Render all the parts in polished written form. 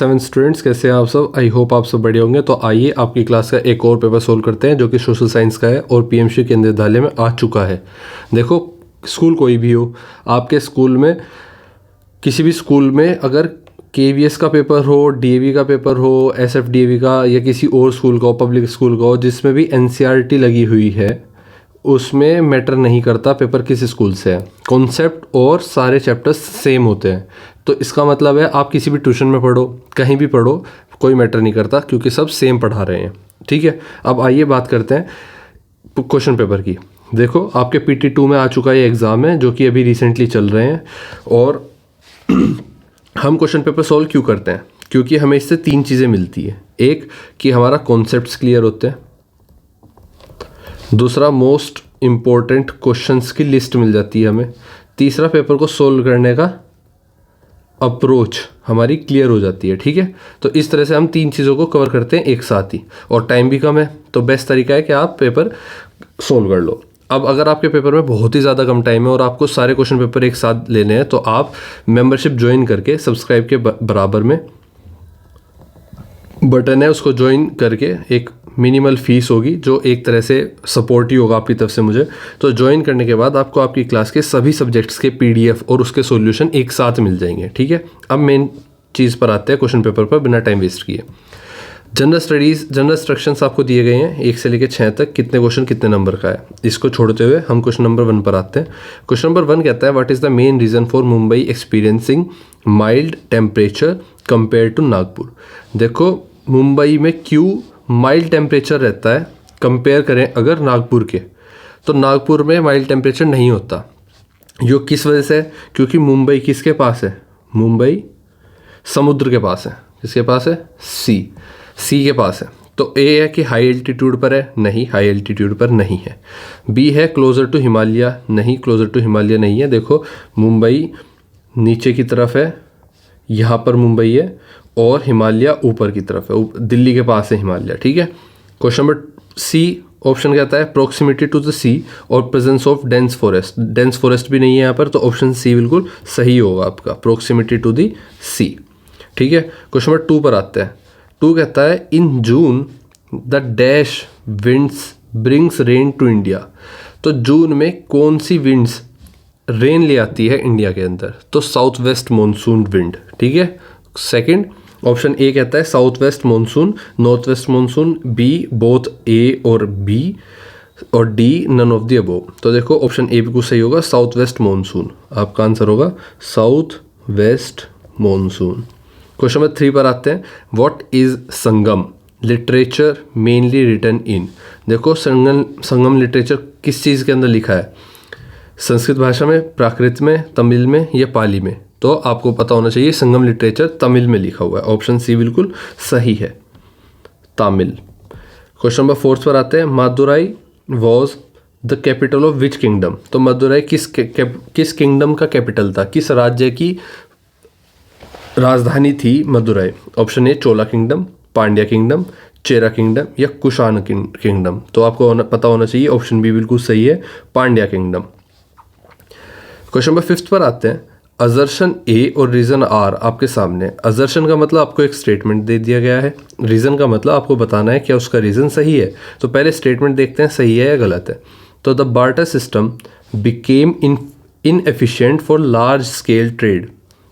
Class 7 students, कैसे हैं आप सब? आई होप आप सब बढ़िया होंगे। तो आइए आपकी क्लास का एक और पेपर सोल्व करते हैं जो कि सोशल साइंस का है और पीएमसी केंद्रीय विद्यालय में आ चुका है। देखो, स्कूल कोई भी हो, आपके स्कूल में किसी भी स्कूल में अगर केवीएस का पेपर हो, डीएवी का पेपर हो, एसएफडीएवी का, या किसी और स्कूल का हो, पब्लिक स्कूल का हो जिसमें भी एनसीईआरटी लगी हुई है, उसमें मैटर नहीं करता पेपर किस स्कूल से है। कॉन्सेप्ट और सारे चैप्टर्स सेम होते हैं। तो इसका मतलब है आप किसी भी ट्यूशन में पढ़ो, कहीं भी पढ़ो, कोई मैटर नहीं करता क्योंकि सब सेम पढ़ा रहे हैं। ठीक है, अब आइए बात करते हैं क्वेश्चन पेपर की। देखो, आपके PT2 में आ चुका है एग्ज़ाम है जो कि अभी रिसेंटली चल रहे हैं। और हम क्वेश्चन पेपर सॉल्व क्यों करते हैं? क्योंकि हमें इससे 3 चीज़ें मिलती है। एक कि हमारा कॉन्सेप्ट्स क्लियर होते हैं, दूसरा मोस्ट इम्पोर्टेंट क्वेश्चंस की लिस्ट मिल जाती है हमें, तीसरा पेपर को सोल्व करने का अप्रोच हमारी क्लियर हो जाती है। ठीक है, तो इस तरह से हम 3 चीज़ों को कवर करते हैं एक साथ ही, और टाइम भी कम है तो बेस्ट तरीका है कि आप पेपर सोल्व कर लो। अब अगर आपके पेपर में बहुत ही ज़्यादा कम टाइम है और आपको सारे क्वेश्चन पेपर एक साथ लेने हैं तो आप मेंबरशिप ज्वाइन करके सब्सक्राइब के बराबर में बटन है, उसको ज्वाइन करके एक मिनिमल फीस होगी जो एक तरह से सपोर्ट ही होगा आपकी तरफ से मुझे। तो ज्वाइन करने के बाद आपको आपकी क्लास के सभी सब्जेक्ट्स के PDF और उसके सॉल्यूशन एक साथ मिल जाएंगे। ठीक है, अब मेन चीज़ पर आते हैं, क्वेश्चन पेपर पर बिना टाइम वेस्ट किए। जनरल स्टडीज़, जनरल इंस्ट्रक्शंस आपको दिए गए हैं 1 से लेकर 6 तक, कितने क्वेश्चन कितने नंबर का है। इसको छोड़ते हुए हम क्वेश्चन नंबर 1 पर आते हैं। क्वेश्चन नंबर 1 कहता है, what is the main reason for Mumbai experiencing mild temperature compare to Nagpur. देखो, मुंबई में क्यों माइल्ड टेम्परेचर रहता है कंपेयर करें अगर नागपुर के, तो नागपुर में माइल्ड टेम्परेचर नहीं होता। यो किस वजह से? क्योंकि मुंबई किसके पास है? मुंबई समुद्र के पास है। किसके पास है? सी के पास है। तो ए है कि हाई एल्टीट्यूड पर है, नहीं, हाई एल्टीट्यूड पर नहीं है। बी है क्लोजर टू हिमालय, नहीं, क्लोजर टू हिमालय नहीं है। देखो, मुंबई नीचे की तरफ है, यहाँ पर मुंबई है, और हिमालय ऊपर की तरफ है, दिल्ली के पास है हिमालय। ठीक है, क्वेश्चन नंबर सी ऑप्शन कहता है प्रॉक्सिमिटी टू द सी और presence of dense forest. Dense forest भी नहीं है यहाँ पर, तो ऑप्शन सी बिल्कुल सही होगा आपका, प्रॉक्सिमिटी टू द सी। ठीक है, क्वेश्चन नंबर 2 पर आते हैं। 2 कहता है, in June the dash winds brings rain to India. तो जून में कौन सी विंड्स रेन ले आती है इंडिया के अंदर? तो साउथ वेस्ट मानसून विंड। ठीक है, सेकंड ऑप्शन ए कहता है south west monsoon, north west monsoon, B both A और बी, और D none of the above. तो देखो, ऑप्शन ए बिल्कुल सही होगा, साउथ वेस्ट मानसून आपका आंसर होगा, south west monsoon. Question number 3 पर आते हैं। What is Sangam literature mainly written in. देखो, संगम लिटरेचर किस चीज़ के अंदर लिखा है? संस्कृत भाषा में, प्राकृत में, तमिल में या पाली में? तो आपको पता होना चाहिए संगम लिटरेचर तमिल में लिखा हुआ है। ऑप्शन सी बिल्कुल सही है, तमिल। क्वेश्चन नंबर 4 पर आते हैं। Madurai was the capital of which kingdom. तो मदुराई किस किंगडम का कैपिटल था, किस राज्य की राजधानी थी Madurai? Option A Chola kingdom, Pandya kingdom, Chera kingdom या कुषाण किंगडम। तो आपको पता होना चाहिए, ऑप्शन बी बिल्कुल सही है, पांड्या किंगडम। क्वेश्चन नंबर 5 पर आते हैं। असर्शन ए और रीज़न आर आपके सामने। असर्शन का मतलब आपको एक स्टेटमेंट दे दिया गया है, रीज़न का मतलब आपको बताना है क्या उसका रीज़न सही है। तो पहले स्टेटमेंट देखते हैं सही है या गलत है। तो the barter system became inefficient for large scale trade.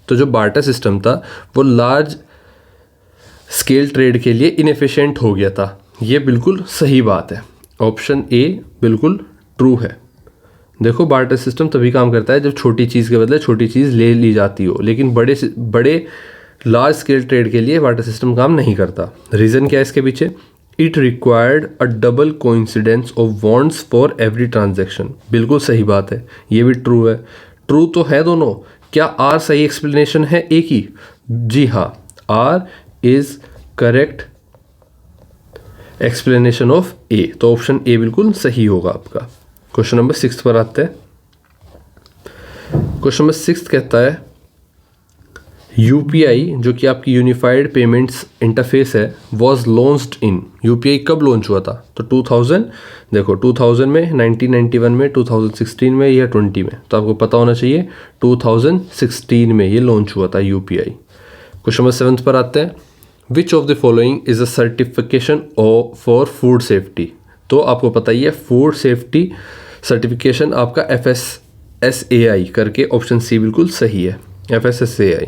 तो जो बार्टर सिस्टम था वो लार्ज स्केल ट्रेड के लिए इनएफिशिएंट हो गया था। ये बिल्कुल सही बात है, ऑप्शन ए बिल्कुल ट्रू है। देखो, बार्टर सिस्टम तभी काम करता है जब छोटी चीज़ के बदले छोटी चीज़ ले ली जाती हो, लेकिन बड़े लार्ज स्केल ट्रेड के लिए बार्टर सिस्टम काम नहीं करता। रीज़न क्या है इसके पीछे? It required a double coincidence of wants for every transaction. बिल्कुल सही बात है, ये भी ट्रू है। ट्रू तो है दोनों। क्या आर सही एक्सप्लेनेशन है ए की? जी हाँ, R is correct explanation of A. तो ऑप्शन ए बिल्कुल सही होगा आपका। क्वेश्चन नंबर 6 पर आते हैं। क्वेश्चन नंबर 6 कहता है, यूपीआई जो कि आपकी यूनिफाइड पेमेंट्स इंटरफेस है वॉज लॉन्च्ड इन। यूपीआई कब लॉन्च हुआ था? तो 2000, देखो 2000 में, 1991 में, 2016 में या 20 में? तो आपको पता होना चाहिए 2016 में ये लॉन्च हुआ था यूपीआई। क्वेश्चन नंबर 7 पर आते हैं, which of the following is a certification for food safety. तो आपको पता ही है फूड सेफ्टी सर्टिफिकेशन आपका FSSAI करके, ऑप्शन सी बिल्कुल सही है, FSSAI।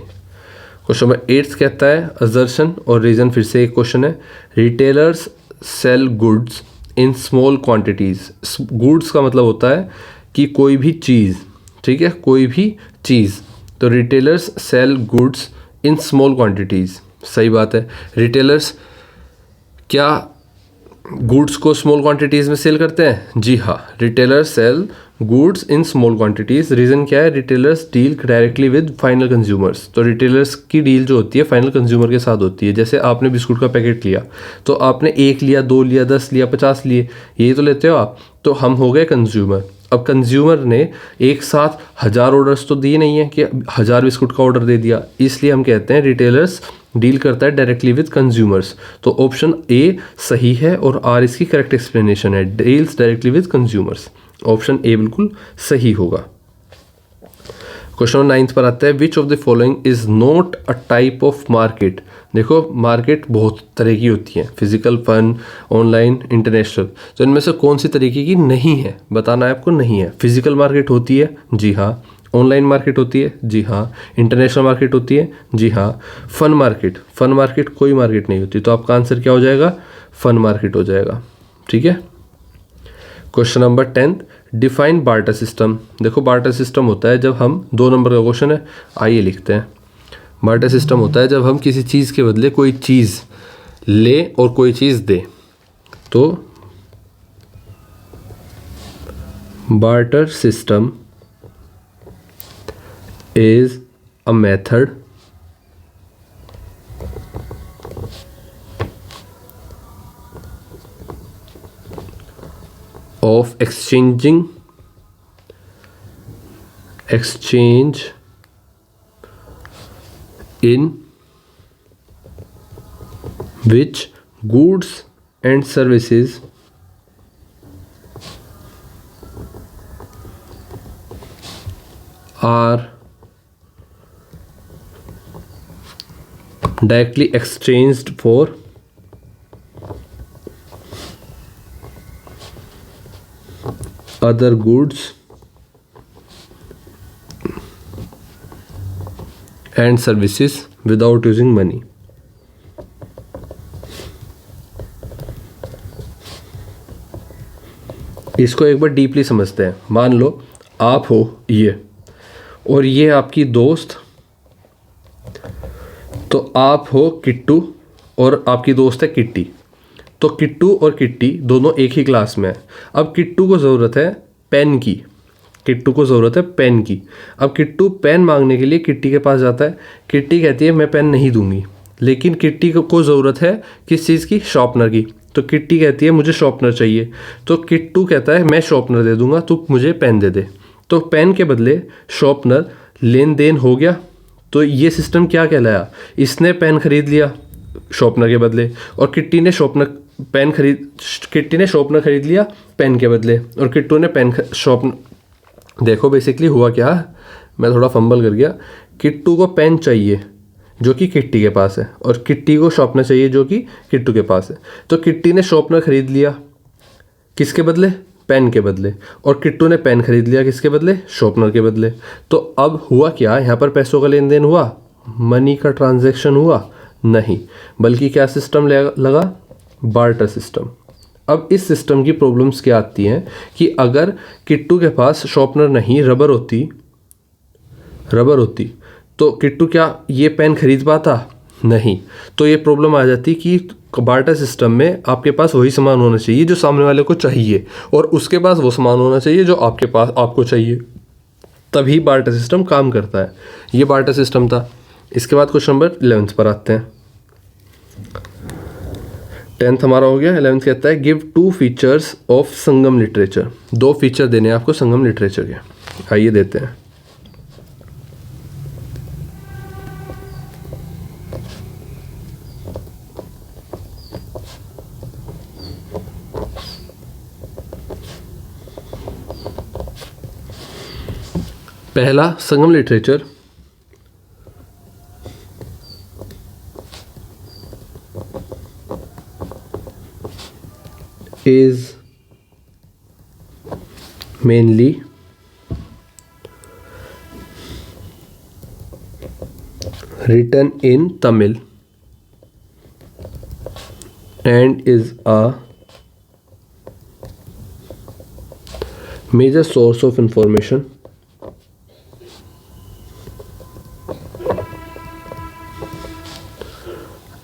क्वेश्चन नंबर 8 कहता है असर्शन और रीजन, फिर से एक क्वेश्चन है, retailers sell goods in small quantities. Goods का मतलब होता है कि कोई भी चीज़, ठीक है, कोई भी चीज़। तो retailers sell goods in small quantities, सही बात है। रिटेलर्स क्या गुड्स को स्मॉल क्वांटिटीज़ में सेल करते हैं? जी हाँ, retailers sell goods in small quantities. Reason क्या है? Retailers deal directly with final consumers. तो रिटेलर्स की डील जो होती है फाइनल कंज्यूमर के साथ होती है। जैसे आपने बिस्कुट का पैकेट लिया, तो आपने 1 लिया, 2 लिया, 10 लिया, 50 लिए, यही तो लेते हो आप। तो हम हो गए कंज्यूमर। अब कंज्यूमर ने एक साथ 1000 ऑर्डर्स तो दिए नहीं है कि 1000 बिस्कुट का ऑर्डर दे दिया, इसलिए हम कहते हैं रिटेलर्स डील करता है डायरेक्टली विद कंज्यूमर्स। तो ऑप्शन ए सही है और आर इसकी करेक्ट एक्सप्लेनेशन है, deals directly with consumers. Option A बिल्कुल सही होगा। क्वेश्चन नंबर 9 पर आता है, which of the following is not a type of market. देखो मार्केट बहुत तरह की होती है, फिजिकल, फन, ऑनलाइन, इंटरनेशनल। तो इनमें से कौन सी तरीके की नहीं है, बताना है आपको। नहीं है, फिजिकल मार्केट होती है, जी हाँ। ऑनलाइन मार्केट होती है, जी हाँ। इंटरनेशनल मार्केट होती है, जी हाँ। फन मार्केट कोई मार्केट नहीं होती। तो आपका आंसर क्या हो जाएगा? फन मार्केट हो जाएगा, ठीक है। Question number 10, define barter system. देखो बार्टर सिस्टम होता है जब हम, 2 नंबर का क्वेश्चन है, आइए लिखते हैं। बार्टर सिस्टम होता है जब हम किसी चीज़ के बदले कोई चीज़ ले और कोई चीज़ दे। तो barter system is a method of exchange in which goods and services are directly exchanged for other goods and services without using money। इसको एक बार डीपली समझते हैं। मान लो आप हो ये, और ये आपकी दोस्त। तो आप हो किट्टू और आपकी दोस्त है किट्टी। तो किट्टू और किट्टी दोनों एक ही क्लास में है। अब किट्टू को ज़रूरत है पेन की, अब किट्टू पेन मांगने के लिए किट्टी के पास जाता है। किट्टी कहती है मैं पेन नहीं दूंगी, लेकिन किट्टी को ज़रूरत है किस चीज़ की? शॉर्पनर की। तो किट्टी कहती है मुझे शॉर्पनर चाहिए। तो किट्टू कहता है मैं शॉर्पनर दे दूंगा, तू मुझे पेन दे दे। तो पेन के बदले शॉर्पनर, लेन देन हो गया। तो ये सिस्टम क्या कहलाया? इसने पेन खरीद लिया शॉर्पनर के बदले, और किट्टी ने शॉर्पनर खरीद लिया पेन के बदले, और किट्टू ने शॉर्पनर। देखो बेसिकली हुआ क्या, मैं थोड़ा फंबल कर गया। किट्टू को पेन चाहिए जो कि किट्टी के पास है, और किट्टी को शॉर्पनर चाहिए जो कि किट्टू के पास है। तो किट्टी ने शॉर्पनर खरीद लिया किसके बदले? पेन के बदले, और किट्टू ने पेन खरीद लिया किसके बदले? शॉर्पनर के बदले। तो अब हुआ क्या, यहाँ पर पैसों का लेन देन हुआ, मनी का ट्रांजैक्शन हुआ? नहीं, बल्कि क्या सिस्टम लगा? Barter system. अब इस सिस्टम की प्रॉब्लम्स क्या आती हैं कि अगर किट्टू के पास शॉर्पनर नहीं, रबर होती तो किट्टू क्या ये पेन खरीद पाता? नहीं। तो ये प्रॉब्लम आ जाती कि बार्टर सिस्टम में आपके पास वही सामान होना चाहिए जो सामने वाले को चाहिए, और उसके पास वो सामान होना चाहिए जो आपको चाहिए, तभी बार्टर सिस्टम काम करता है। ये बार्टर सिस्टम था। इसके बाद क्वेश्चन नंबर 11 पर आते हैं। 10th हमारा हो गया। 11th कहता है give 2 features of Sangam literature. 2 feature देने हैं आपको संगम लिटरेचर के, आइए देते हैं। पहला, संगम literature is mainly written in Tamil and is a major source of information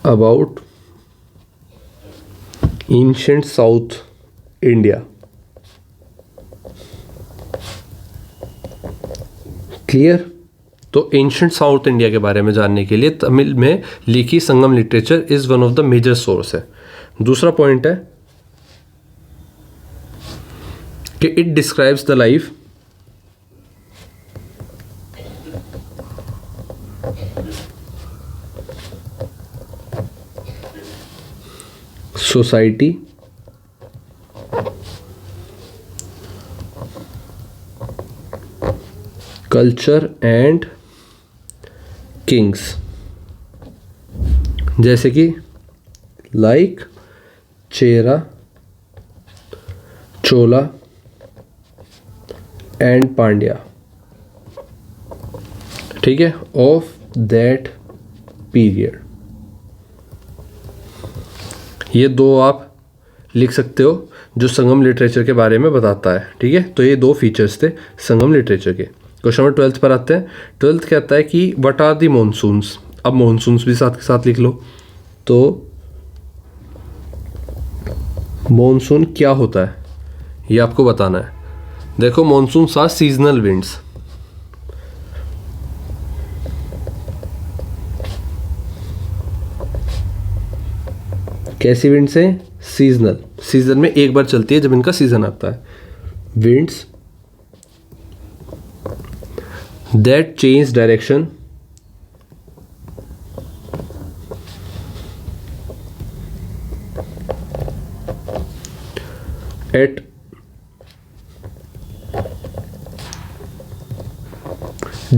about ancient South India. Clear? तो एंशंट साउथ इंडिया के बारे में जानने के लिए तमिल में लिखी Sangam literature is one of the major source है। दूसरा पॉइंट है कि it describes the life society culture and kings, जैसे कि लाइक चेरा, चोला एंड पांड्या, ठीक है, ऑफ दैट पीरियड। ये दो आप लिख सकते हो जो संगम लिटरेचर के बारे में बताता है, ठीक है। तो ये दो फीचर्स थे संगम लिटरेचर के। क्वेश्चन नंबर 12 पर आते हैं। 12 कहता है कि व्हाट आर दी मॉनसून्स। अब मॉनसून्स भी साथ के साथ लिख लो। तो मॉनसून क्या होता है ये आपको बताना है। देखो, मॉनसून्स आर सीजनल विंड्स। कैसी विंड्स हैं? सीजनल। सीजन में एक बार चलती है जब इनका सीजन आता है। Winds that change direction at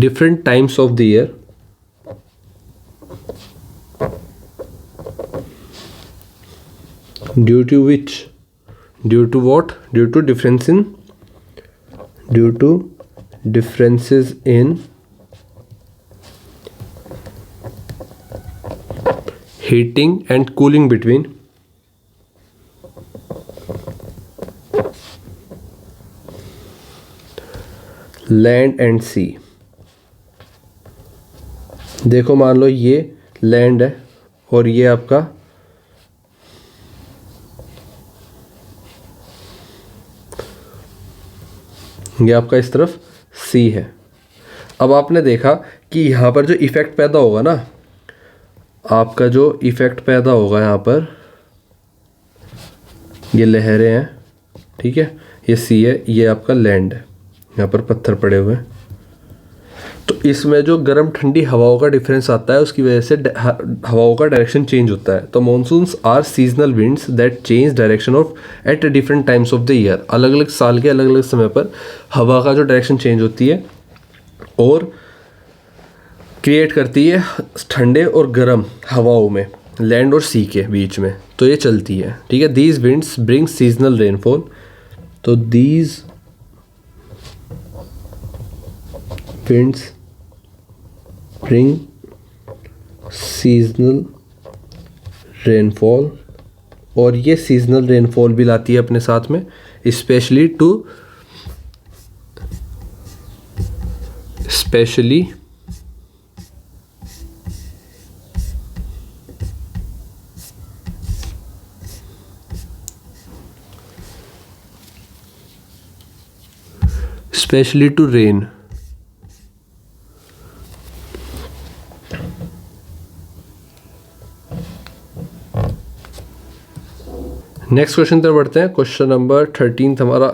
different times of the year due to what? Due to differences in heating and cooling between land and sea। देखो, मान लो ये लैंड है और ये आपका इस तरफ सी है। अब आपने देखा कि यहाँ पर जो इफ़ेक्ट पैदा होगा ना, आपका जो इफ़ेक्ट पैदा होगा यहाँ पर, ये लहरें हैं, ठीक है, ये सी है, ये आपका लैंड है, यहाँ पर पत्थर पड़े हुए हैं। तो इसमें जो गर्म ठंडी हवाओं का डिफरेंस आता है, उसकी वजह से हवाओं का डायरेक्शन चेंज होता है। तो monsoons are seasonal winds that change direction of at different times of the year. अलग अलग साल के अलग अलग समय पर हवा का जो डायरेक्शन चेंज होती है और क्रिएट करती है ठंडे और गर्म हवाओं में, लैंड और सी के बीच में, तो ये चलती है, ठीक है। These winds bring seasonal rainfall. तो these winds bring seasonal rainfall, और ये सीजनल रेनफॉल भी लाती है अपने साथ में, specially to rain. Next question तरफ बढ़ते हैं। क्वेश्चन नंबर 13 हमारा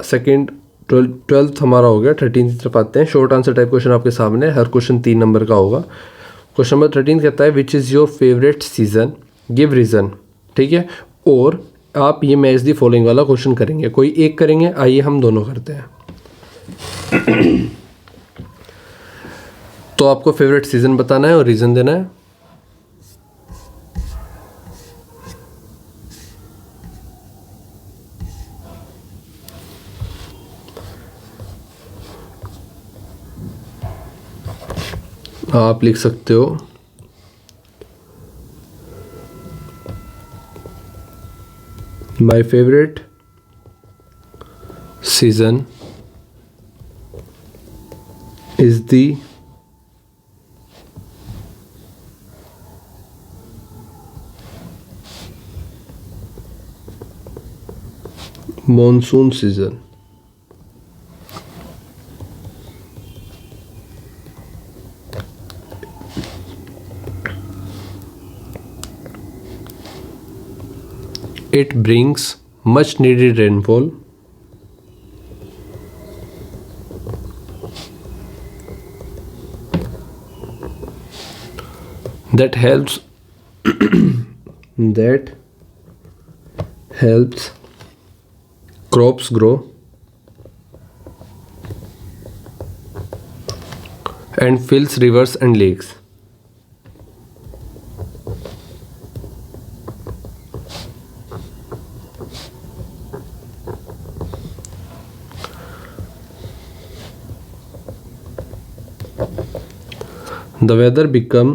12th हमारा हो गया। 13 की तरफ आते हैं। शॉर्ट आंसर टाइप क्वेश्चन आपके सामने, हर क्वेश्चन 3 नंबर का होगा। क्वेश्चन नंबर 13 कहता है which is your favourite season, give reason, ठीक है। और आप ये मैच दी फॉलोइंग वाला क्वेश्चन करेंगे, कोई एक करेंगे। आइए हम दोनों करते हैं। तो आपको फेवरेट सीजन बताना है और रीज़न देना है। आप लिख सकते हो my favourite season is the monsoon season. It brings much needed rainfall that helps that helps crops grow and fills rivers and lakes. The weather become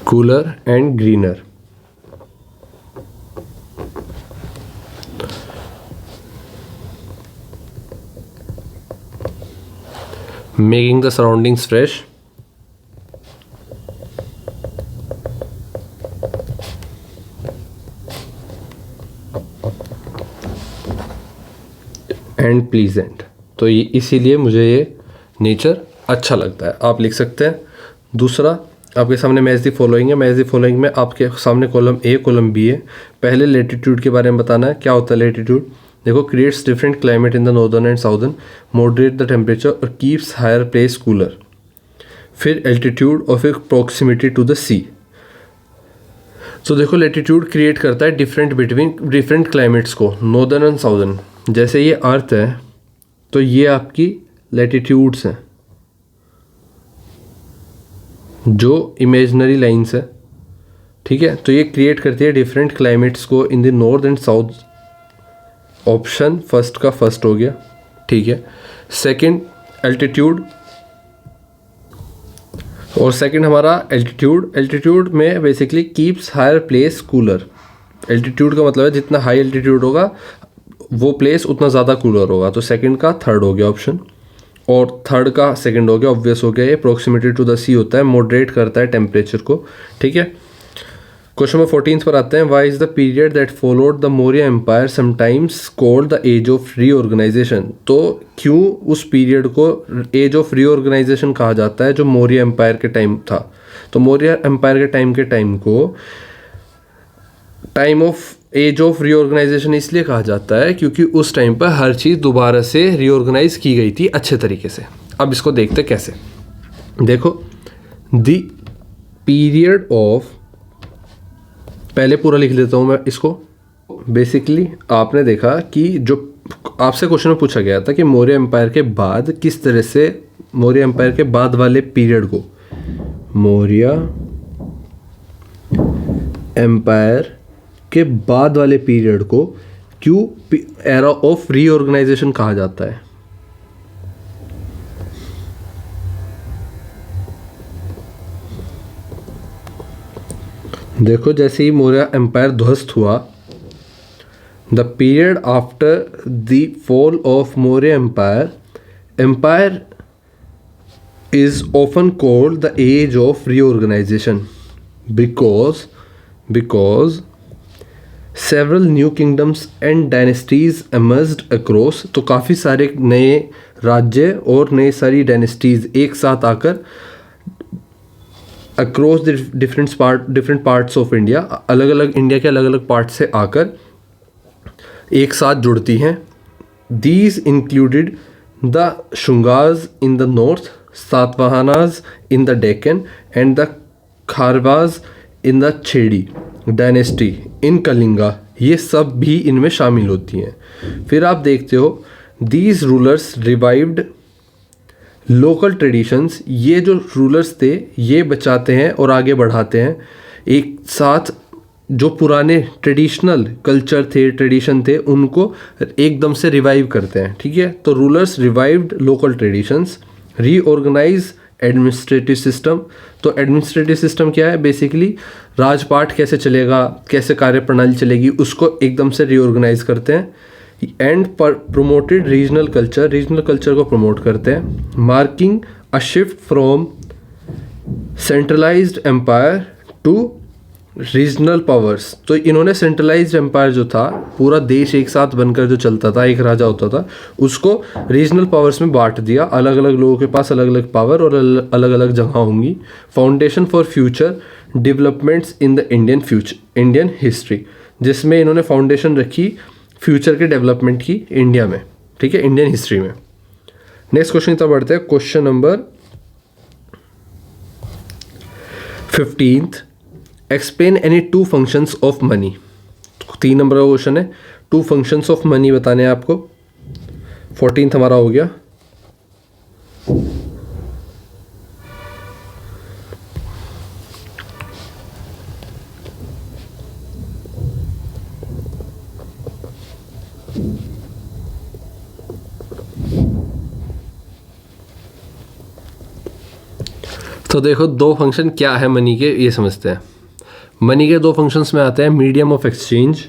cooler and greener. Making the surroundings fresh. And pleasant. तो ये इसीलिए मुझे ये nature अच्छा लगता है। आप लिख सकते हैं। दूसरा आपके सामने मैच दी फॉलोइंग है। मैच दी फॉलोइंग में आपके सामने कॉलम ए कॉलम बी है। पहले लेटीट्यूड के बारे में बताना है। क्या होता है लेटीट्यूड? देखो, creates different climate in the northern and southern, moderate the temperature और कीप्स हायर प्लेस कूलर। फिर एल्टीट्यूड और फिर प्रॉक्सिमिटी टू द सी। तो देखो, लेटीट्यूड क्रिएट करता है डिफरेंट बिटवीन डिफरेंट क्लाइमेट्स को, नॉर्दर्न एंड साउदर्न। जैसे ये अर्थ है तो ये आपकी लेटीट्यूड्स हैं, जो इमेजनरी लाइंस है, ठीक है। तो ये क्रिएट करती है डिफरेंट क्लाइमेट्स को in the north and south. Option first का फर्स्ट हो गया, ठीक है। सेकंड एल्टीट्यूड, और सेकंड हमारा एल्टीट्यूड। एल्टीट्यूड में basically keeps higher place cooler. Altitude का मतलब है जितना हाई एल्टीट्यूड होगा वो प्लेस उतना ज़्यादा कूलर होगा। तो सेकंड का थर्ड हो गया ऑप्शन, और थर्ड का सेकंड हो गया, ऑब्वियस हो गया। ये प्रॉक्सिमिटी टू द सी होता है, मॉडरेट करता है टेम्परेचर को, ठीक है। क्वेश्चन नंबर 14 पर आते हैं। Why is the period that followed the Maurya empire sometimes called the age of reorganisation? तो क्यों उस पीरियड को एज ऑफ रीऑर्गेनाइजेशन कहा जाता है जो मौर्य एम्पायर के टाइम था? तो मौर्य एम्पायर के टाइम को time of age of reorganisation इसलिए कहा जाता है क्योंकि उस टाइम पर हर चीज़ दोबारा से रीऑर्गेनाइज की गई थी अच्छे तरीके से। अब इसको देखते कैसे। देखो, द पीरियड ऑफ, पहले पूरा लिख लेता हूँ मैं इसको। बेसिकली आपने देखा कि जो आपसे क्वेश्चन में पूछा गया था कि मौर्य एम्पायर के बाद किस तरह से, मौर्य एम्पायर के बाद वाले पीरियड को, मौर्य एम्पायर के बाद वाले पीरियड को क्यों एरा ऑफ रीऑर्गेनाइजेशन कहा जाता है? देखो, जैसे ही मौर्य एम्पायर ध्वस्त हुआ, the period after the fall of Maurya empire is often called the age of reorganization because several new kingdoms and dynasties emerged across। तो काफ़ी सारे नए राज्य और नए सारी डायनेस्टीज एक साथ आकर across the different parts of India, अलग अलग इंडिया के अलग अलग पार्ट से आकर एक साथ जुड़ती हैं। These included the Shungas in the north, Satavahanas in the Deccan and the Kharavas in the Chedi dynasty in Kalinga. ये सब भी इनमें शामिल होती हैं। फिर आप देखते हो, these rulers revived local traditions. ये जो रूलर्स थे ये बचाते हैं और आगे बढ़ाते हैं एक साथ जो पुराने ट्रेडिशनल कल्चर थे, ट्रेडिशन थे, उनको एकदम से रिवाइव करते हैं। ठीक है, तो rulers revived local traditions, reorganise administrative system. तो एडमिनिस्ट्रेटिव सिस्टम क्या है? बेसिकली राजपाट कैसे चलेगा, कैसे कार्य प्रणाली चलेगी, उसको एकदम से रीऑर्गेनाइज करते हैं। And promoted regional culture, regional culture को प्रमोट करते हैं। Marking a shift from centralised empire to regional powers. तो इन्होंने सेंट्रलाइज्ड एम्पायर जो था, पूरा देश एक साथ बनकर जो चलता था, एक राजा होता था, उसको रीजनल पावर्स में बांट दिया। अलग अलग लोगों के पास अलग अलग पावर और अलग अलग जगह होंगी। Foundation for future developments in the Indian history, जिसमें इन्होंने फाउंडेशन रखी फ्यूचर के डेवलपमेंट की इंडिया में। ठीक है, इंडियन हिस्ट्री में। नेक्स्ट क्वेश्चन की तरफ बढ़ते हैं। Question number 15th, explain any two functions of money. 3 number का क्वेश्चन है, टू फंक्शंस ऑफ मनी बताने हैं आपको। 14th हमारा हो गया। तो देखो, 2 फंक्शन क्या है मनी के, ये समझते हैं। मनी के 2 फंक्शंस में आते हैं मीडियम ऑफ एक्सचेंज,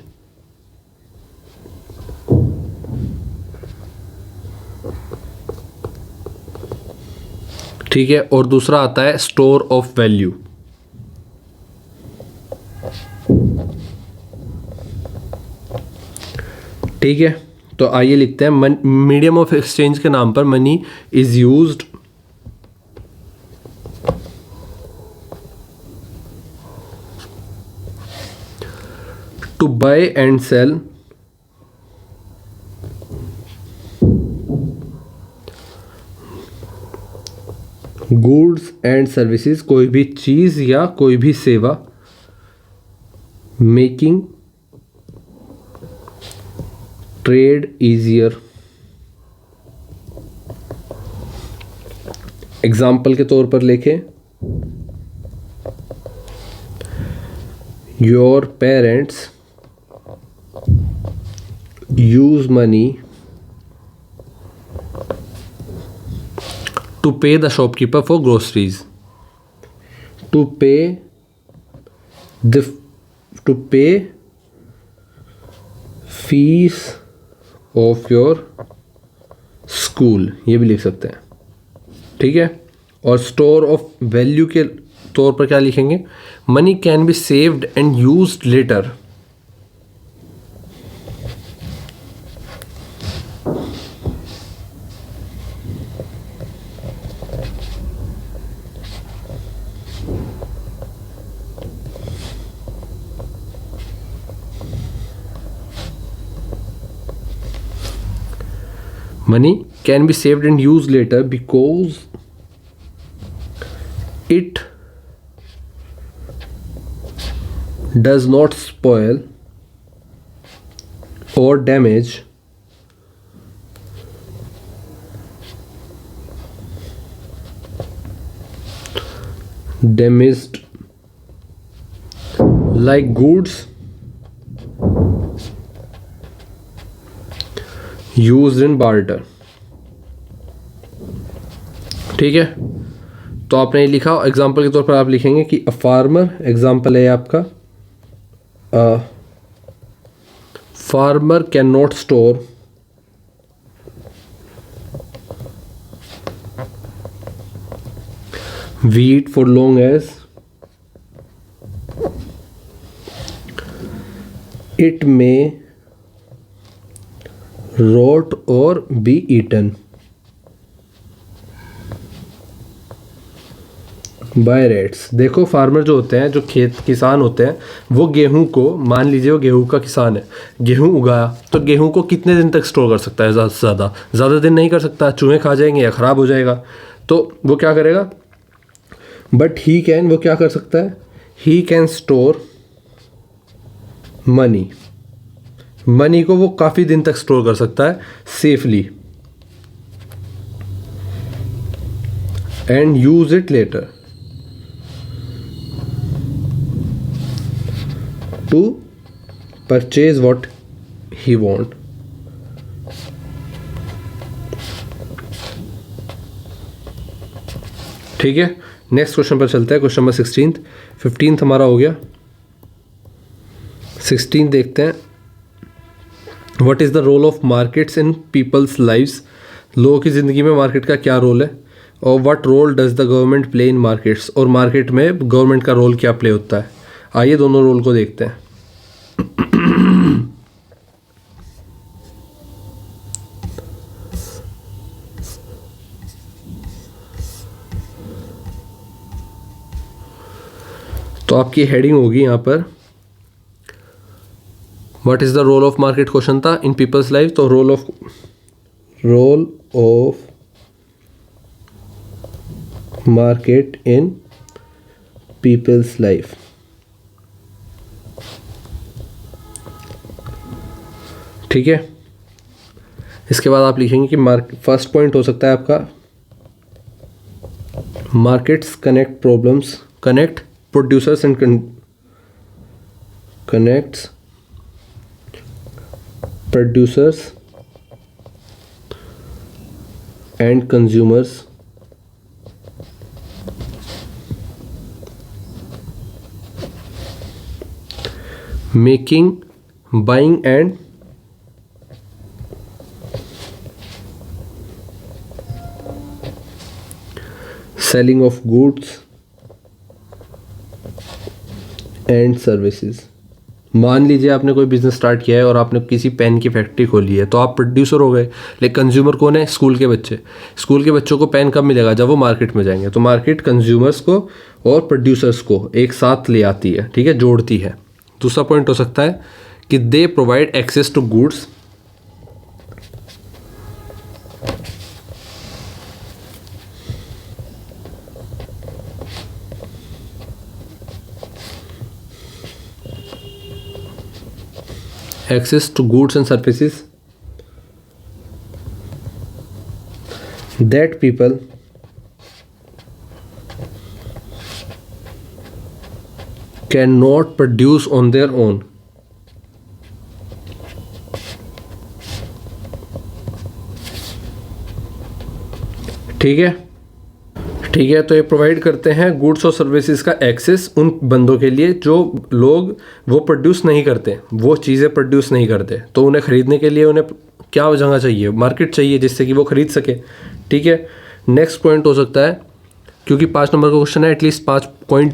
ठीक है, और दूसरा आता है स्टोर ऑफ वैल्यू। ठीक है, तो आइए लिखते हैं। मीडियम ऑफ एक्सचेंज के नाम पर money is used to buy and sell goods and services, कोई भी चीज या कोई भी सेवा, मेकिंग ट्रेड इजियर। एग्जाम्पल के तौर पर लिखें, your parents use money to pay the shopkeeper for groceries, to pay fees of your school, ये भी लिख सकते हैं। ठीक है, और स्टोर ऑफ वैल्यू के तौर पर क्या लिखेंगे? Money can be saved and used later. Money can be saved and used later because it does not spoil or damage damaged like goods use in barter. ठीक है, तो आपने ये लिखा। एग्जाम्पल के तौर पर आप लिखेंगे कि अ फार्मर, एग्जाम्पल है आपका, farmer can not store wheat for long as it may rot or be eaten by rats। देखो, फार्मर जो होते हैं, जो किसान होते हैं, वो गेहूं को, मान लीजिए वो गेहूं का किसान है, गेहूं उगाया, तो गेहूं को कितने दिन तक स्टोर कर सकता है? ज़्यादा दिन नहीं कर सकता, चूहे खा जाएंगे या ख़राब हो जाएगा। तो वो क्या करेगा? बट ही कैन, वो क्या कर सकता है? ही कैन स्टोर मनी को वो काफ़ी दिन तक स्टोर कर सकता है safely, and use it later to purchase what he want. ठीक है, नेक्स्ट क्वेश्चन पर चलते हैं। Question number 16। 15 हमारा हो गया। 16 देखते हैं। What is the role of markets in people's lives? लोगों की ज़िंदगी में मार्केट का क्या रोल है? और what role does the government play in markets? और मार्केट में गवर्नमेंट का रोल क्या प्ले होता है? आइए दोनों रोल को देखते हैं। तो आपकी हेडिंग होगी यहाँ पर what is the role of market, question था, इन पीपल्स लाइफ। तो role of market in people's life. ठीक है, इसके बाद आप लिखेंगे कि फर्स्ट पॉइंट हो सकता है आपका markets connect problems, connect producers and connects producers and consumers making, buying and selling of goods and services. मान लीजिए आपने कोई बिजनेस स्टार्ट किया है और आपने किसी पेन की फैक्ट्री खोली है, तो आप प्रोड्यूसर हो गए, लेकिन कंज्यूमर कौन है? स्कूल के बच्चे। स्कूल के बच्चों को पेन कब मिलेगा? जब वो मार्केट में जाएंगे। तो मार्केट कंज्यूमर्स को और प्रोड्यूसर्स को एक साथ ले आती है, ठीक है, जोड़ती है। दूसरा पॉइंट हो सकता है कि they provide access to goods access to goods and services that people cannot produce on their own। ठीक है, ठीक है। तो ये प्रोवाइड करते हैं गुड्स और सर्विसेज का एक्सेस उन बंदों के लिए जो लोग वो प्रोड्यूस नहीं करते, वो चीज़ें प्रोड्यूस नहीं करते। तो उन्हें ख़रीदने के लिए उन्हें क्या जगह चाहिए? मार्केट चाहिए, जिससे कि वो ख़रीद सके। ठीक है, नेक्स्ट पॉइंट हो सकता है, क्योंकि 5 नंबर का क्वेश्चन है, एटलीस्ट 5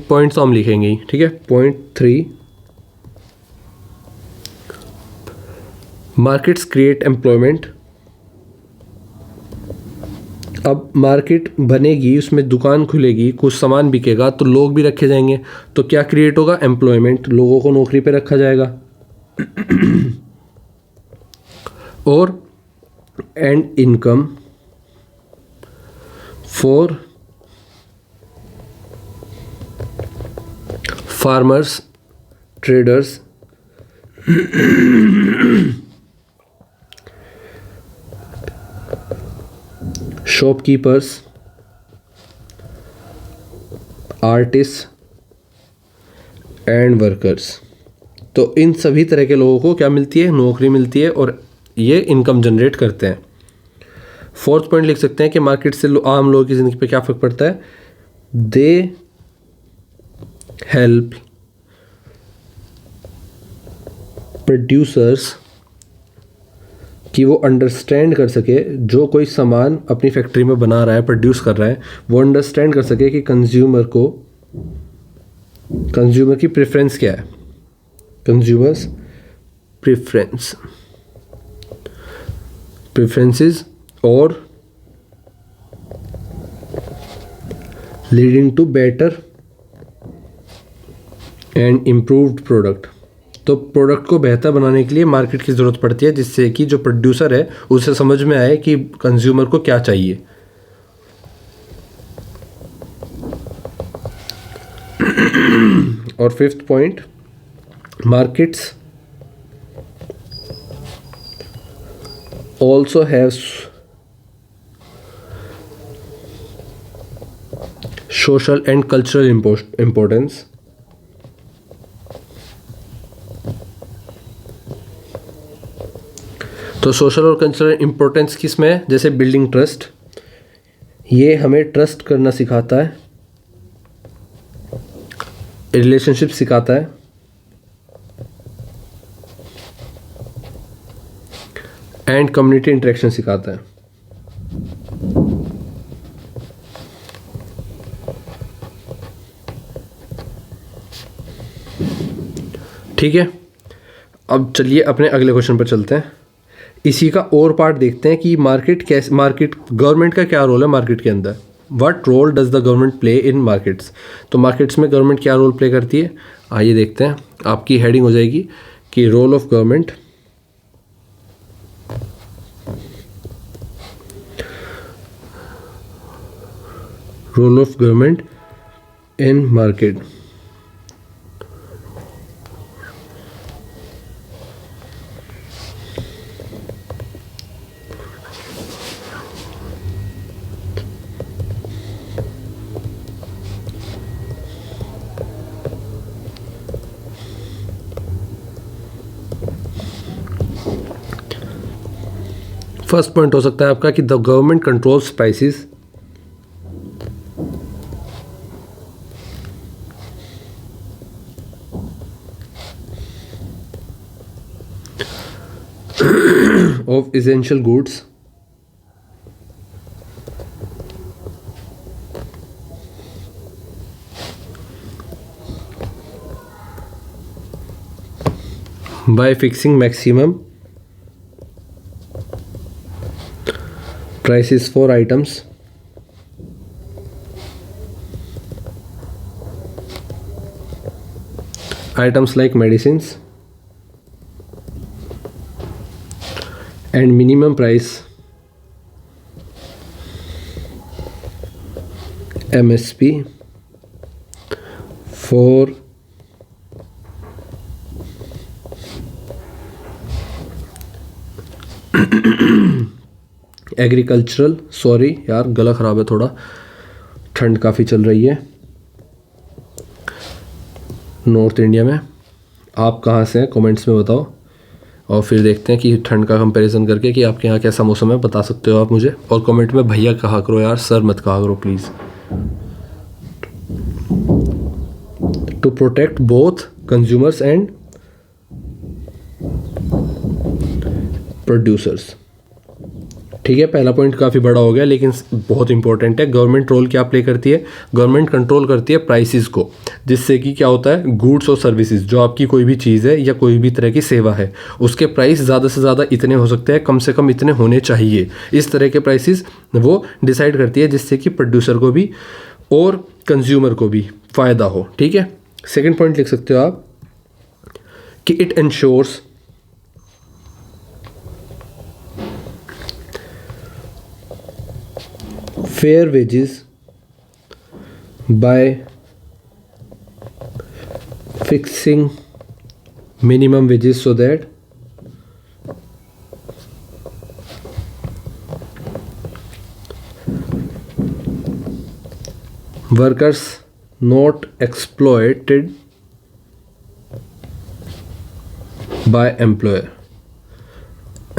पॉइंट्स तो हम लिखेंगे ही। ठीक है, पॉइंट 3 मार्केट्स क्रिएट एम्प्लॉयमेंट। अब मार्केट बनेगी, उसमें दुकान खुलेगी, कुछ सामान बिकेगा, तो लोग भी रखे जाएंगे। तो क्या क्रिएट होगा? एम्प्लॉयमेंट, लोगों को नौकरी पे रखा जाएगा। और and income for farmers, traders shopkeepers, artist and workers. तो इन सभी तरह के लोगों को क्या मिलती है? नौकरी मिलती है, और ये इनकम जनरेट करते हैं। फोर्थ पॉइंट लिख सकते हैं कि मार्केट से आम लोगों की ज़िंदगी पे क्या फ़र्क पड़ता है? दे हेल्प प्रोड्यूसर्स कि वो अंडरस्टैंड कर सके, जो कोई सामान अपनी फैक्ट्री में बना रहा है, प्रोड्यूस कर रहा है, वो अंडरस्टैंड कर सके कि कंज्यूमर की प्रेफरेंस क्या है। कंज्यूमर्स प्रेफरेंसेस और leading to better and improved product. तो प्रोडक्ट को बेहतर बनाने के लिए मार्केट की ज़रूरत पड़ती है, जिससे कि जो प्रोड्यूसर है उसे समझ में आए कि कंज्यूमर को क्या चाहिए। और fifth point, markets also has social and cultural importance तो सोशल और कल्चरल इम्पोर्टेंस किस में है? जैसे बिल्डिंग ट्रस्ट, ये हमें ट्रस्ट करना सिखाता है, रिलेशनशिप सिखाता है, एंड कम्युनिटी इंटरेक्शन सिखाता है। ठीक है, अब चलिए अपने अगले क्वेश्चन पर चलते हैं। इसी का और पार्ट देखते हैं कि गवर्नमेंट का क्या रोल है मार्केट के अंदर। What role does the government play in markets? तो मार्केट्स में गवर्नमेंट क्या रोल प्ले करती है, आइए देखते हैं। आपकी हेडिंग हो जाएगी कि role of government in market. First point हो सकता है आपका कि the government controls prices of essential goods by fixing maximum prices for items like medicines and minimum price MSP for agricultural, sorry यार गला ख़राब है थोड़ा, ठंड काफ़ी चल रही है नॉर्थ इंडिया में। आप कहाँ से हैं कमेंट्स में बताओ, और फिर देखते हैं कि ठंड का कंपैरिजन करके कि आपके यहाँ कैसा मौसम है, बता सकते हो आप मुझे। और कमेंट में भैया कहा करो यार, सर मत कहा करो please. To protect both consumers and producers. ठीक है, पहला पॉइंट काफ़ी बड़ा हो गया लेकिन बहुत इंपॉर्टेंट है। गवर्नमेंट रोल क्या प्ले करती है? गवर्नमेंट कंट्रोल करती है प्राइसेस को, जिससे कि क्या होता है, गुड्स और सर्विसेज, जो आपकी कोई भी चीज़ है या कोई भी तरह की सेवा है, उसके प्राइस ज़्यादा से ज़्यादा इतने हो सकते हैं, कम से कम इतने होने चाहिए। इस तरह के प्राइसेस वो डिसाइड करती है, जिससे कि प्रोड्यूसर को भी और कंज्यूमर को भी फ़ायदा हो। ठीक है, सेकेंड पॉइंट लिख सकते हो आप कि it ensures fair wages by fixing minimum wages so that workers not exploited by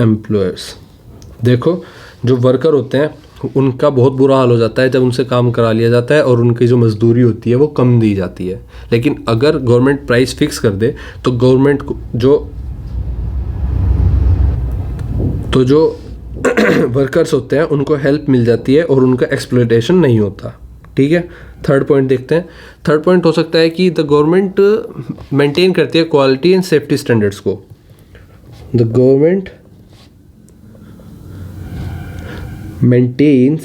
employers। देखो, जो वर्कर होते हैं उनका बहुत बुरा हाल हो जाता है जब उनसे काम करा लिया जाता है और उनकी जो मजदूरी होती है वो कम दी जाती है। लेकिन अगर गवर्नमेंट प्राइस फिक्स कर दे तो गवर्नमेंट को जो वर्कर्स होते हैं उनको हेल्प मिल जाती है और उनका एक्सप्लॉयटेशन नहीं होता। ठीक है, थर्ड पॉइंट देखते हैं। थर्ड पॉइंट हो सकता है कि द गवर्नमेंट मेंटेन करती है क्वालिटी एंड सेफ्टी स्टैंडर्ड्स को। The government maintains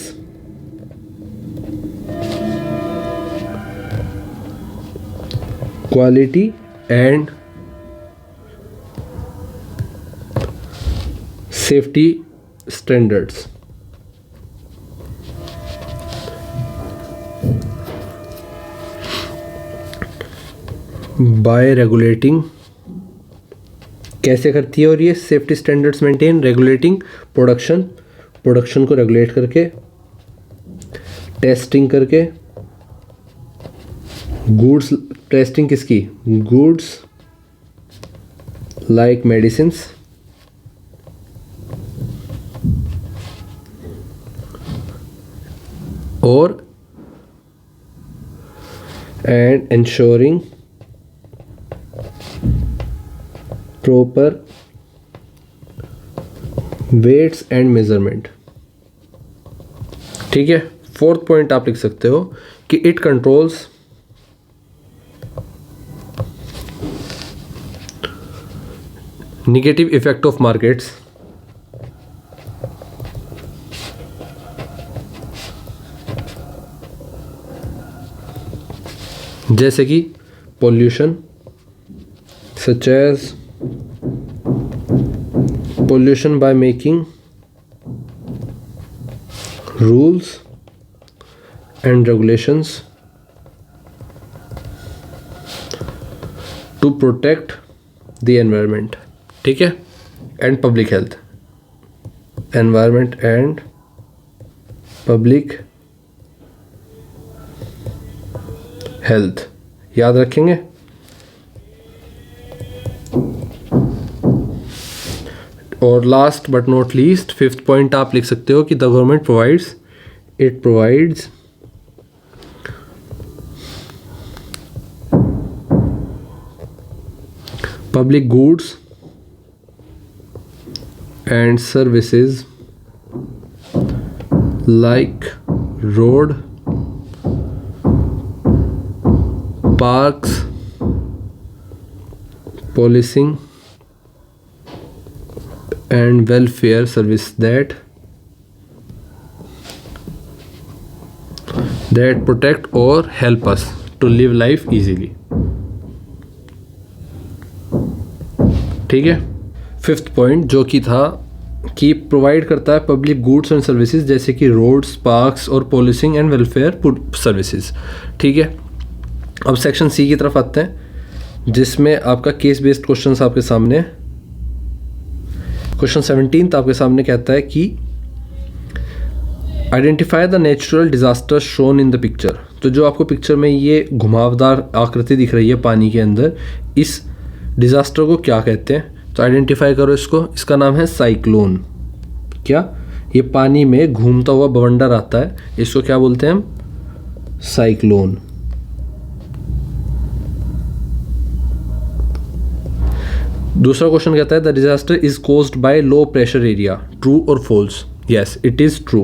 quality and safety standards by regulating। कैसे करती है? और ये safety standards maintain regulating production को रेगुलेट करके, टेस्टिंग करके, गुड्स टेस्टिंग किसकी? गुड्स लाइक मेडिसिन्स और and ensuring proper weights and measurement। ठीक है, फोर्थ पॉइंट आप लिख सकते हो कि it controls negative effect of markets जैसे कि pollution, such as pollution by making rules and regulations to protect the environment. ठीक है, and public health, environment and public health याद रखेंगे। और last but not least fifth point आप लिख सकते हो कि the government provides public goods and services like road, parks, policing and welfare service that protect or help us to live life easily। ठीक है, फिफ्थ पॉइंट जो कि था कि प्रोवाइड करता है पब्लिक गुड्स एंड सर्विसेज जैसे कि रोड्स, पार्क्स और पॉलिसिंग एंड वेलफेयर सर्विसेज। ठीक है, अब सेक्शन सी की तरफ आते हैं जिसमें आपका केस बेस्ड क्वेश्चंस आपके सामने। क्वेश्चन 17 आपके सामने कहता है कि identify the natural disaster shown in the picture. तो जो आपको पिक्चर में ये घुमावदार आकृति दिख रही है पानी के अंदर, इस डिज़ास्टर को क्या कहते हैं? तो आइडेंटिफाई करो इसको। इसका नाम है साइक्लोन। क्या? ये पानी में घूमता हुआ बवंडर आता है, इसको क्या बोलते हैं हम? साइक्लोन। दूसरा क्वेश्चन कहता है the disaster is caused by low pressure area, true और false? Yes, it is true.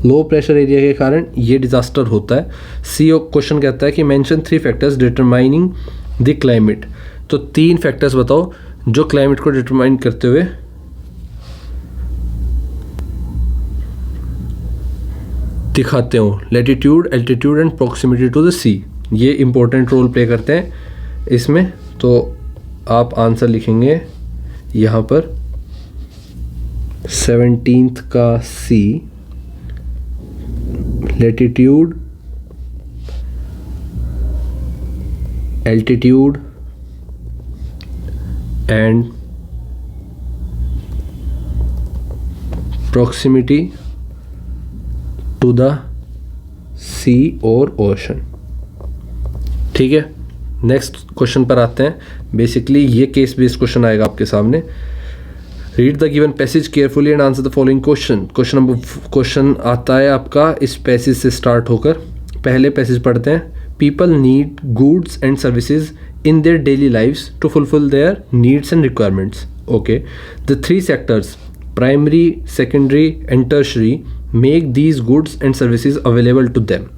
Low pressure area के कारण ये डिजास्टर होता है। सी क्वेश्चन कहता है कि mention 3 factors determining the climate. तो 3 फैक्टर्स बताओ जो क्लाइमेट को डिटरमाइन करते हुए दिखाते हो। Latitude, altitude and proximity to the sea, ये इंपॉर्टेंट रोल प्ले करते हैं इसमें। तो आप आंसर लिखेंगे यहाँ पर 17th का C, latitude, altitude and proximity to the sea और ओशन। ठीक है, नेक्स्ट क्वेश्चन पर आते हैं। बेसिकली ये केस बेस्ड क्वेश्चन आएगा आपके सामने। Read the given passage carefully and answer the following question. Question आता है आपका इस पैसेज से स्टार्ट होकर। पहले पैसेज पढ़ते हैं। People need goods and services in their daily lives to fulfill their needs and requirements. Okay, the 3 sectors, primary, secondary and tertiary, make these goods and services available to them.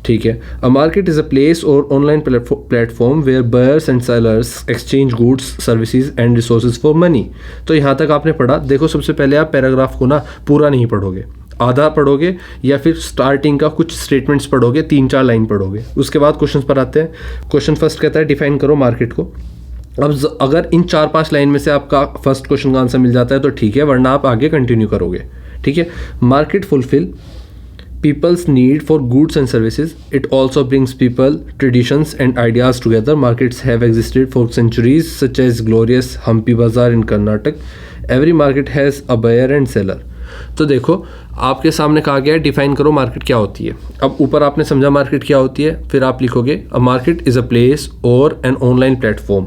ठीक है, a market is a place or online platform where buyers and sellers exchange goods, services and resources for money. तो यहाँ तक आपने पढ़ा। देखो, सबसे पहले आप पैराग्राफ को ना पूरा नहीं पढ़ोगे, आधा पढ़ोगे या फिर स्टार्टिंग का कुछ स्टेटमेंट्स पढ़ोगे, 3-4 लाइन पढ़ोगे। उसके बाद क्वेश्चन पर आते हैं। क्वेश्चन फर्स्ट कहता है डिफाइन करो मार्केट को। अब अगर इन 4-5 लाइन में से आपका फर्स्ट क्वेश्चन का आंसर मिल जाता है तो ठीक है, वरना आप आगे कंटिन्यू करोगे। ठीक है, market fulfil people's need for goods and services. It also brings people, traditions and ideas together. Markets have existed for centuries, such as glorious Hampi Bazaar in Karnataka. Every market has a buyer and seller. तो देखो, आपके सामने कहा गया है define करो market क्या होती है। अब ऊपर आपने समझा मार्केट क्या होती है, फिर आप लिखोगे a market is a place और एन ऑनलाइन प्लेटफॉर्म।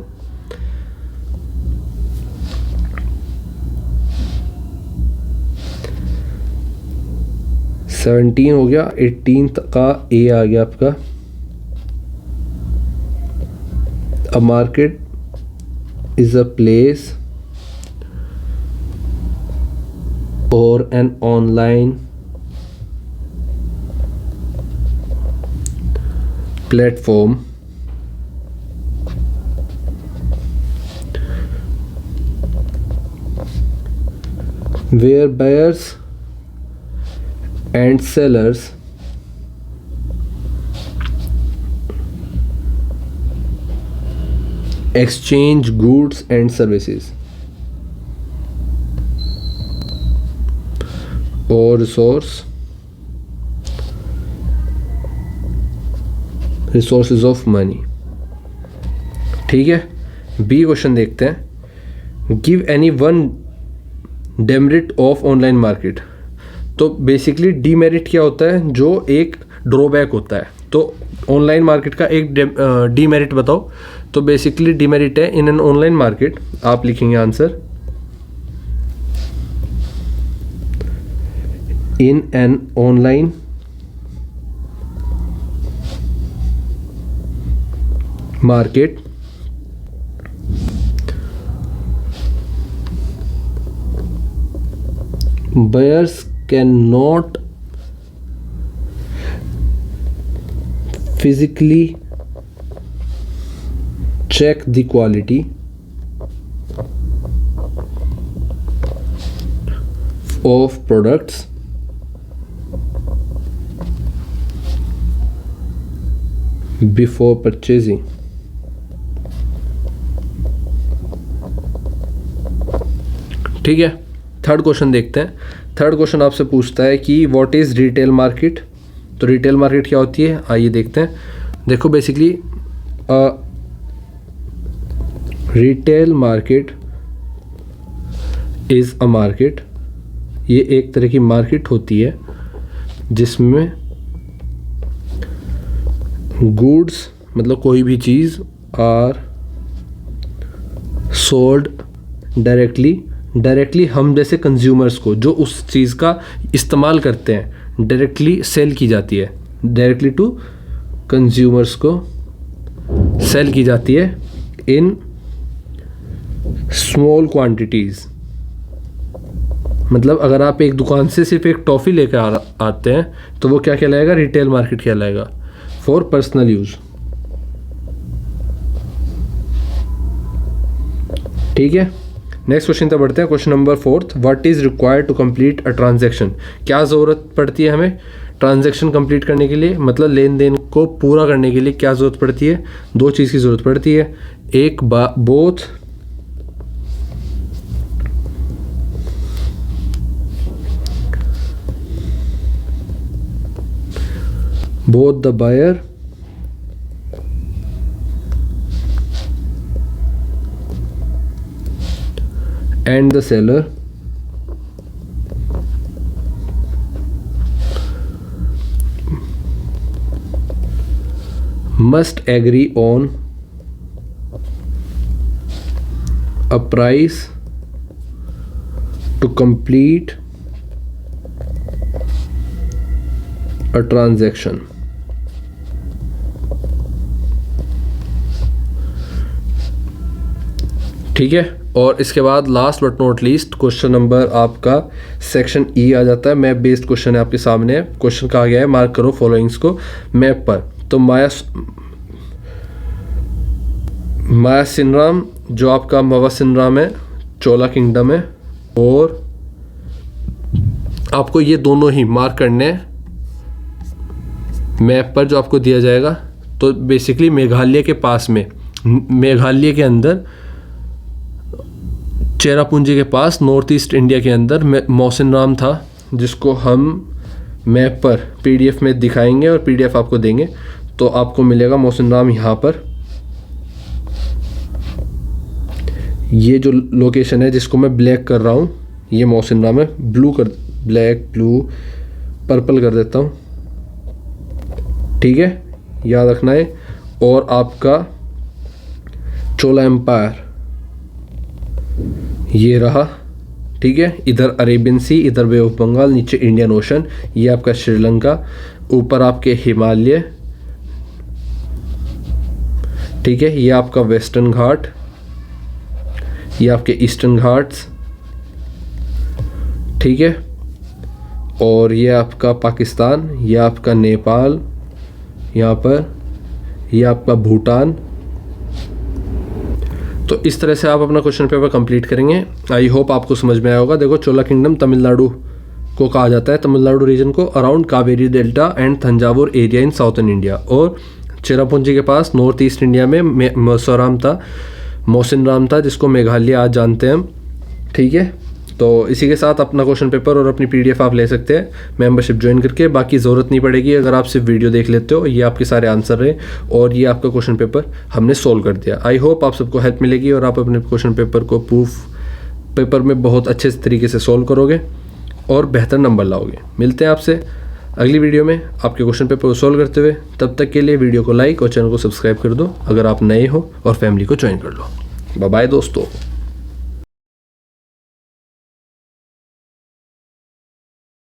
17 हो गया, 18 का ए आ गया आपका। A market is a place और an online platform where buyers and sellers exchange goods and services or resources of money। ठीक है, बी क्वेश्चन देखते हैं। Give any one demerit of online market. तो बेसिकली डीमेरिट क्या होता है, जो एक ड्रॉबैक होता है। तो ऑनलाइन मार्केट का एक डीमेरिट बताओ। तो बेसिकली डीमेरिट है इन एन ऑनलाइन मार्केट, आप लिखेंगे answer in an online market buyers cannot physically check the quality of products before purchasing। ठीक है, थर्ड क्वेश्चन देखते हैं। थर्ड क्वेश्चन आपसे पूछता है कि व्हाट इज़ रिटेल मार्केट। तो रिटेल मार्केट क्या होती है, आइए देखते हैं। देखो basically retail market is a market, ये एक तरह की मार्केट होती है जिसमें गुड्स मतलब कोई भी चीज़ आर सोल्ड डायरेक्टली हम जैसे कंज्यूमर्स को जो उस चीज़ का इस्तेमाल करते हैं डायरेक्टली सेल की जाती है, डायरेक्टली टू कंज्यूमर्स को सेल की जाती है इन स्मॉल क्वांटिटीज़। मतलब अगर आप एक दुकान से सिर्फ एक टॉफ़ी लेकर आते हैं तो वो क्या कहलाएगा, रिटेल मार्केट कहलाएगा फॉर पर्सनल यूज़। ठीक है, नेक्स्ट क्वेश्चन तक बढ़ते हैं। Question number 4, what is required to complete a transaction. क्या ज़रूरत पड़ती है हमें ट्रांजैक्शन कंप्लीट करने के लिए, मतलब लेन देन को पूरा करने के लिए क्या ज़रूरत पड़ती है। दो चीज़ की ज़रूरत पड़ती है, एक both the buyer and the seller must agree on a price to complete a transaction। ठीक है, और इसके बाद last but not least question number आपका सेक्शन ई आ जाता है। मैप बेस्ड क्वेश्चन है आपके सामने। क्वेश्चन कहा गया है मार्क करो फॉलोइंग्स को मैप पर। तो मायासिनराम जो आपका मवासिनराम है, चोला किंगडम है, और आपको ये दोनों ही मार्क करने हैं मैप पर जो आपको दिया जाएगा। तो बेसिकली मेघालय के पास में, मेघालय के अंदर चेरापूंजी के पास नॉर्थ ईस्ट इंडिया के अंदर मौसिनराम था, जिसको हम मैप पर पीडीएफ में दिखाएंगे और पीडीएफ आपको देंगे। तो आपको मिलेगा मौसिनराम यहाँ पर। ये जो लोकेशन है जिसको मैं ब्लैक कर रहा हूँ ये मौसिनराम है। ब्लैक ब्लू पर्पल कर देता हूँ। ठीक है, याद रखना है। और आपका चोला एम्पायर ये रहा। ठीक है। इधर अरेबियन सी, इधर बे ऑफ बंगाल, नीचे इंडियन ओशन, ये आपका श्रीलंका, ऊपर आपके हिमालय, ठीक है। ये आपका वेस्टर्न घाट, ये आपके ईस्टर्न घाट्स, ठीक है। और ये आपका पाकिस्तान, ये आपका नेपाल, यहाँ पर ये आपका भूटान। तो इस तरह से आप अपना क्वेश्चन पेपर कंप्लीट करेंगे। आई होप आपको समझ में आया होगा। देखो, चोला किंगडम तमिलनाडु को कहा जाता है, तमिलनाडु रीजन को, around Kaveri delta and Thanjavur area in southern India. और चेरापूंजी के पास नॉर्थ ईस्ट इंडिया में मौसिन राम था, जिसको मेघालय आज जानते हैं हम, ठीक है। तो इसी के साथ अपना क्वेश्चन पेपर और अपनी PDF आप ले सकते हैं मेंबरशिप ज्वाइन करके। बाकी ज़रूरत नहीं पड़ेगी, अगर आप सिर्फ वीडियो देख लेते हो। ये आपके सारे आंसर रहे और ये आपका क्वेश्चन पेपर हमने सोल्व कर दिया। आई होप आप सबको हेल्प मिलेगी और आप अपने क्वेश्चन पेपर को प्रूफ पेपर में बहुत अच्छे तरीके से सोल्व करोगे और बेहतर नंबर लाओगे। मिलते हैं आपसे अगली वीडियो में आपके क्वेश्चन पेपर को सोल्व करते हुए। तब तक के लिए वीडियो को लाइक और चैनल को सब्सक्राइब कर दो अगर आप नए हो, और फैमिली को ज्वाइन कर लो। बाय बाय दोस्तों।